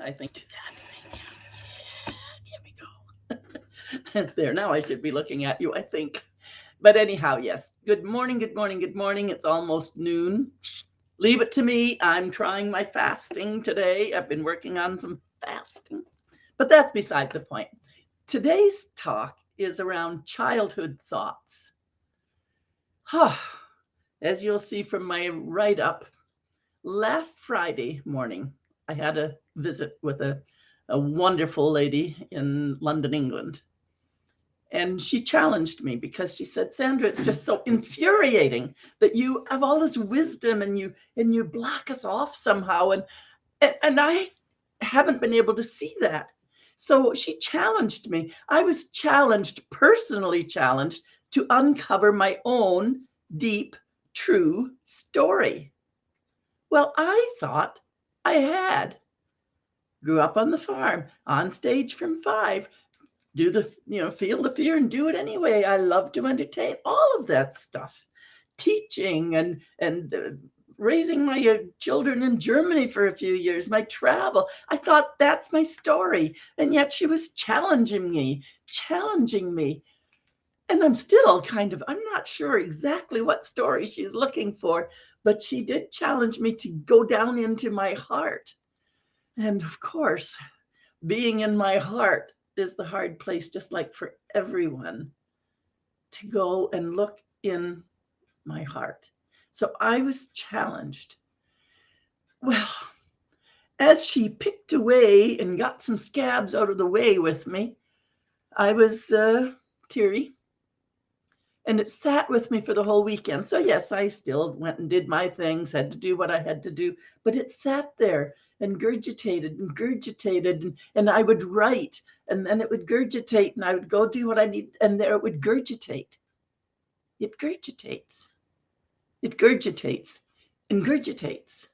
I think do that. Yeah, here we go. There, now I should be looking at you, I think. But anyhow, yes. Good morning, good morning, good morning. It's almost noon. Leave it to me. I'm trying my fasting today. I've been working on some fasting. But that's beside the point. Today's talk is around childhood thoughts. As you'll see from my write up, last Friday morning, I had a visit with a wonderful lady in London, England. And she challenged me because she said, Sandra, it's just so infuriating that you have all this wisdom and you block us off somehow. And I haven't been able to see that. So she challenged me. I was challenged, personally challenged, to uncover my own deep, true story. Well, I thought I had. Grew up on the farm, on stage from 5, do the, feel the fear and do it anyway. I love to entertain, all of that stuff. Teaching and raising my children in Germany for a few years, my travel. I thought that's my story. And yet she was challenging me. And I'm still I'm not sure exactly what story she's looking for, but she did challenge me to go down into my heart. And of course, being in my heart is the hard place, just like for everyone, to go and look in my heart. So I was challenged. Well, as she picked away and got some scabs out of the way with me, I was teary. And it sat with me for the whole weekend. So yes, I still went and did my things, had to do what I had to do, but it sat there and gurgitated, and I would write, and then it would gurgitate, and I would go do what I need, and there it would gurgitate. It gurgitates and gurgitates.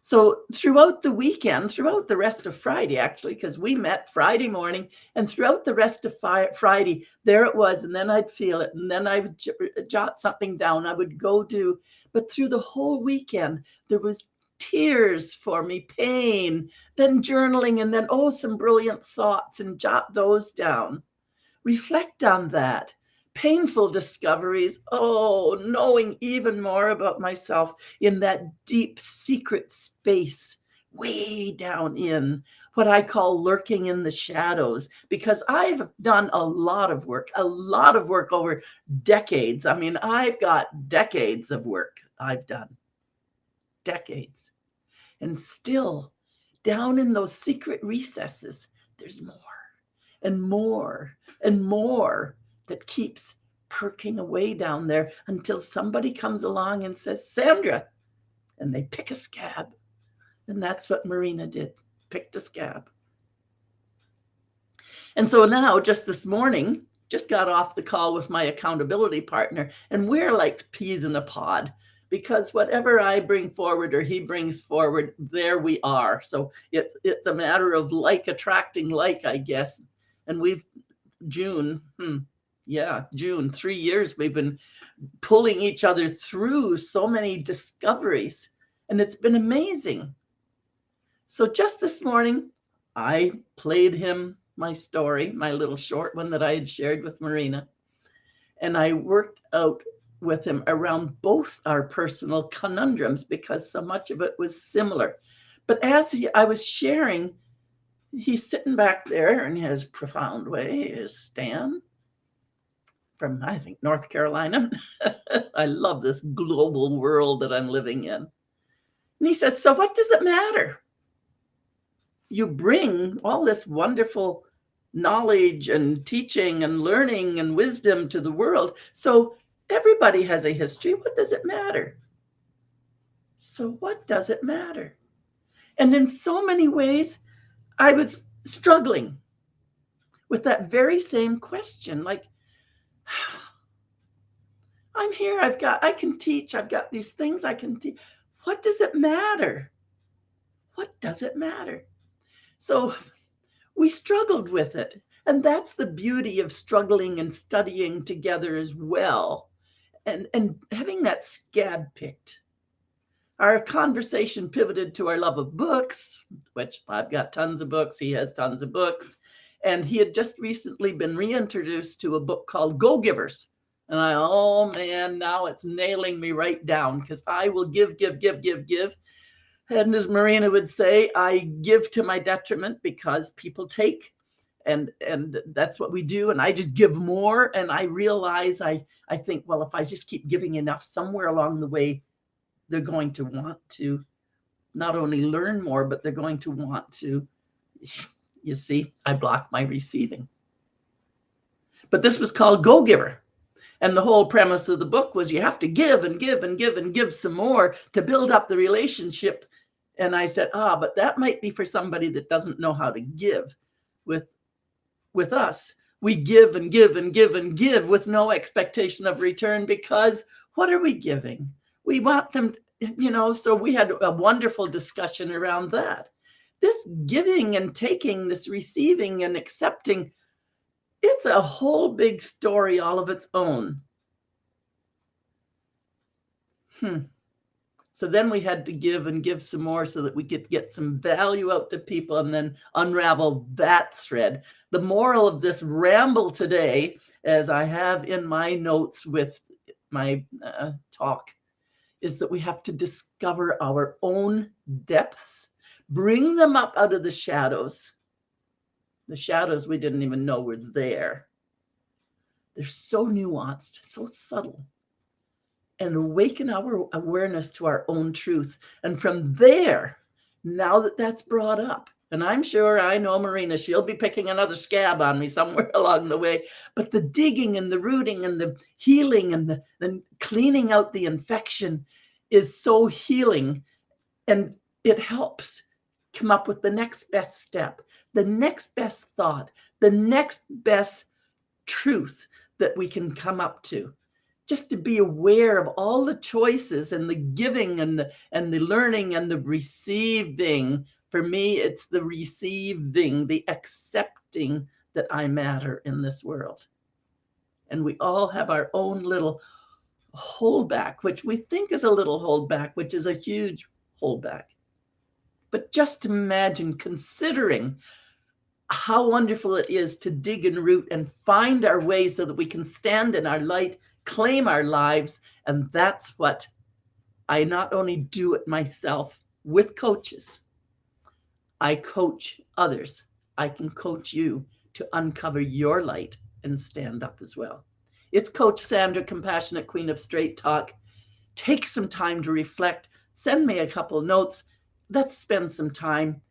So throughout the weekend, throughout the rest of Friday, actually, because we met Friday morning, and throughout the rest of Friday, there it was. And then I'd feel it. And then I would jot something down. I would go do. But through the whole weekend, there was tears for me, pain, then journaling, and then, some brilliant thoughts, and jot those down. Reflect on that. Painful discoveries, knowing even more about myself in that deep secret space, way down in what I call lurking in the shadows, because I've done a lot of work over decades. I mean, I've got decades of work I've done, decades. And still, down in those secret recesses, there's more and more and more that keeps perking away down there until somebody comes along and says, Sandra, and they pick a scab. And that's what Marina did, picked a scab. And so now, just this morning, just got off the call with my accountability partner, and we're like peas in a pod, because whatever I bring forward or he brings forward, there we are. So it's a matter of like attracting like, I guess. And June, 3 years we've been pulling each other through so many discoveries, and it's been amazing. So just this morning, I played him my story, my little short one that I had shared with Marina, and I worked out with him around both our personal conundrums because so much of it was similar. But as I was sharing, he's sitting back there in his profound way, his Stan, from, I think, North Carolina. I love this global world that I'm living in. And he says, so what does it matter? You bring all this wonderful knowledge and teaching and learning and wisdom to the world. So everybody has a history. What does it matter? So what does it matter? And in so many ways, I was struggling with that very same question. Like, I'm here, I can teach, I've got these things I can teach. What does it matter? What does it matter? So we struggled with it. And that's the beauty of struggling and studying together as well. And having that scab picked. our conversation pivoted to our love of books, which I've got tons of books. He has tons of books. And he had just recently been reintroduced to a book called Go Givers. And oh man, now it's nailing me right down, because I will give, give, give, give, give. And as Marina would say, I give to my detriment because people take. And that's what we do. And I just give more. And I realize, I think, well, if I just keep giving enough, somewhere along the way, they're going to want to not only learn more, but they're going to want to, you see, I blocked my receiving. But this was called Go Giver. And the whole premise of the book was you have to give and give and give and give some more to build up the relationship. And I said, but that might be for somebody that doesn't know how to give. With us, we give and give and give and give with no expectation of return, because what are we giving? We want them, so we had a wonderful discussion around that. This giving and taking, this receiving and accepting, it's a whole big story all of its own. So then we had to give and give some more so that we could get some value out to people and then unravel that thread. The moral of this ramble today, as I have in my notes with my talk, is that we have to discover our own depths, bring them up out of the shadows we didn't even know were there. They're so nuanced, so subtle, and awaken our awareness to our own truth. And from there, now that that's brought up, and I'm sure, I know Marina, she'll be picking another scab on me somewhere along the way, but the digging and the rooting and the healing and the cleaning out the infection is so healing. And it helps come up with the next best step, the next best thought, the next best truth that we can come up to. Just to be aware of all the choices and the giving and the learning and the receiving. For me, it's the receiving, the accepting that I matter in this world. And we all have our own little holdback, which we think is a little holdback, which is a huge holdback. But just imagine considering how wonderful it is to dig and root and find our way so that we can stand in our light, claim our lives. And that's what I not only do it myself with coaches, I coach others. I can coach you to uncover your light and stand up as well. It's Coach Sandra, Compassionate Queen of Straight Talk. Take some time to reflect. Send me a couple notes. Let's spend some time.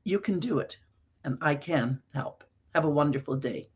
You can do it, and I can help. Have a wonderful day.